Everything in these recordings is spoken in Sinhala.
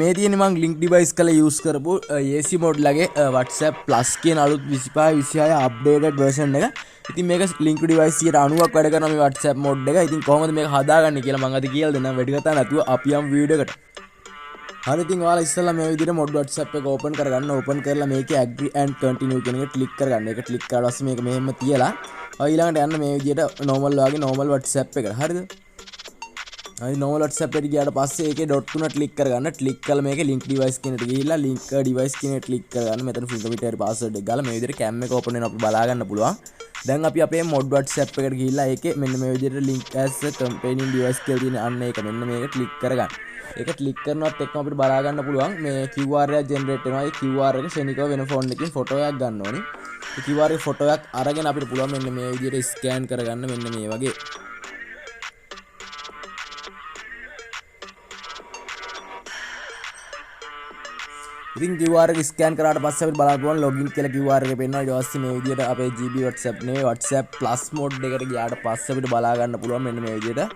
මේ තියෙන මම link device කරලා use කරපු AC mode ලගේ WhatsApp plus කියන අලුත් 25 26 updated version එක. ඉතින් මේක link device 90ක් වැඩ කරනවා මේ WhatsApp mode එක. ඉතින් කොහොමද මේක හදාගන්නේ කියලා මම අද කියලා දෙන්නම්. වැඩි කතා නැතුව අපි යමු වීඩියෝ එකට. හරි ඉතින් ඔයාලා ඉස්සෙල්ලා මේ විදිහට mod WhatsApp එක open කරගන්න. open කරලා මේකේ agree and continue කියන එක click කරගන්න. ඒක click කරලා පස්සේ මේක මෙහෙම තියලා ඊළඟට යන්න මේ විදිහට normal වගේ normal WhatsApp එකට. හරිද? හරි normal WhatsApp එකට ගියාට පස්සේ ඒකේ dot තුන click කරගන්න. click කරලා මේකේ link device කියන එකට ගිහිල්ලා link device කියන එකට click කරගන්න. මෙතන fingerprint password එක ගාලා මේ විදිහට cam එක open වෙනවා අපිට බලා ගන්න පුළුවන්. දැන් අපි අපේ mod WhatsApp එකට ගිහිල්ලා ඒකේ මෙන්න මේ විදිහට link as a companion device කියලා තියෙන අන්න ඒක මෙන්න මේක click කරගන්න. ඒක click කරනවත් එක්කම අපිට බලා ගන්න පුළුවන් මේ QR එක generate වෙනවා. ඒ QR එක ශනිකව වෙන phone එකකින් photo එකක් ගන්න ඕනේ. ඒ QR එකේ photo එකක් අරගෙන අපිට පුළුවන් මෙන්න මේ විදිහට scan කරගන්න මෙන්න මේ වගේ. ඉතින් QR එක ස්කෑන් කරාට පස්සේ අපිට බලන්න පුළුවන් login කියලා QR එක පෙන්නනවා. ඊට පස්සේ මේ විදිහට අපේ GB WhatsApp නේ WhatsApp plus mode එකට ගියාට පස්සේ අපිට බලා ගන්න පුළුවන් මෙන්න මේ විදිහට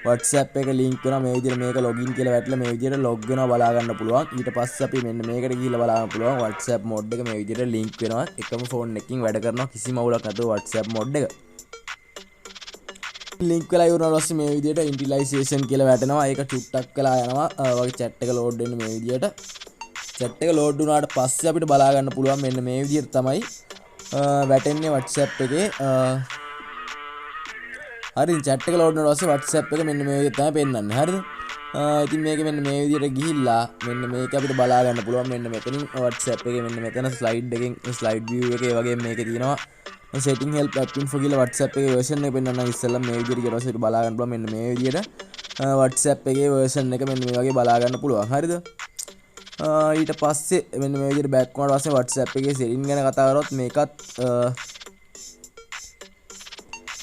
WhatsApp එක link වෙනවා. මේ විදිහට මේක login කියලා වැටලා මේ විදිහට log වෙනවා බලා ගන්න පුළුවන්. ඊට පස්සේ අපි මෙන්න මේකට ගිහිල්ලා බලා ගන්න පුළුවන් WhatsApp mode එක මේ විදිහට link වෙනවා. එකම phone එකකින් වැඩ කරනවා කිසිම අවුලක් නැතුව WhatsApp mode එක. link වෙලා ඉවරනවා ඊට පස්සේ මේ විදිහට initialization කියලා වැටෙනවා. ඒක චුට්ටක් වෙලා යනවා. වගේ chat එක load වෙන්න මේ විදිහට chat එක load වුණාට පස්සේ අපිට බලා ගන්න පුළුවන් මෙන්න මේ විදිහට තමයි වැටෙන්නේ WhatsApp එකේ. හරි chat එක load වුණාට පස්සේ WhatsApp එක මෙන්න මේ විදිහට තමයි පෙන්වන්නේ. හරිද? ඉතින් මේක මෙන්න මේ විදිහට ගිහිල්ලා මෙන්න මේක අපිට බලා ගන්න පුළුවන් මෙන්න මෙතනින් WhatsApp එකේ මෙන්න මෙතන slide එකෙන් slide view එකේ වගේ මේකේ තියෙනවා setting help app info කියලා WhatsApp එකේ version එක පෙන්වන්න ඉස්සෙල්ලා මේ විදිහට ඊට පස්සේ බලා ගන්න පුළුවන් මෙන්න මේ විදිහට WhatsApp එකේ version එක මෙන්න මේ වගේ බලා ගන්න පුළුවන්. හරිද? ඊට පස්සේ මෙන්න මේ විදිහට බෑක් වුණාට පස්සේ WhatsApp එකේ setting ගැන කතා කරොත් මේකත්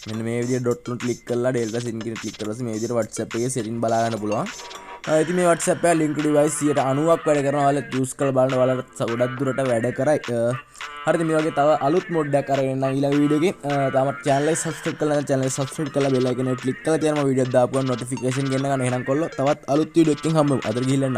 මෙන්න මේ විදිහට dot තුන click කරලා delta setting කියන click කරලා මේ විදිහට WhatsApp එකේ setting බලා ගන්න පුළුවන්. ඉතින් මේ WhatsApp එක link device 90ක් වැඩ කරනවා. ඔයාලා use කරලා බලන්න ඔයාලට ගොඩක් දුරට වැඩ කරයි. හරිද? මේ වගේ තව අලුත් mod එකක් අරගෙන නම් ඊළඟ වීඩියෝ එකේ තාමත් channel එක subscribe කරලා නැත්නම් channel එක subscribe කරලා bell icon එක click කරලා තියනවා වීඩියෝ දාපුවම notification ගෙන්න ගන්න. එහෙනම් කොල්ලෝ තවත් අලුත් වීඩියෝ එකකින් හම්බෙමු. අතට ගිහිල්ලා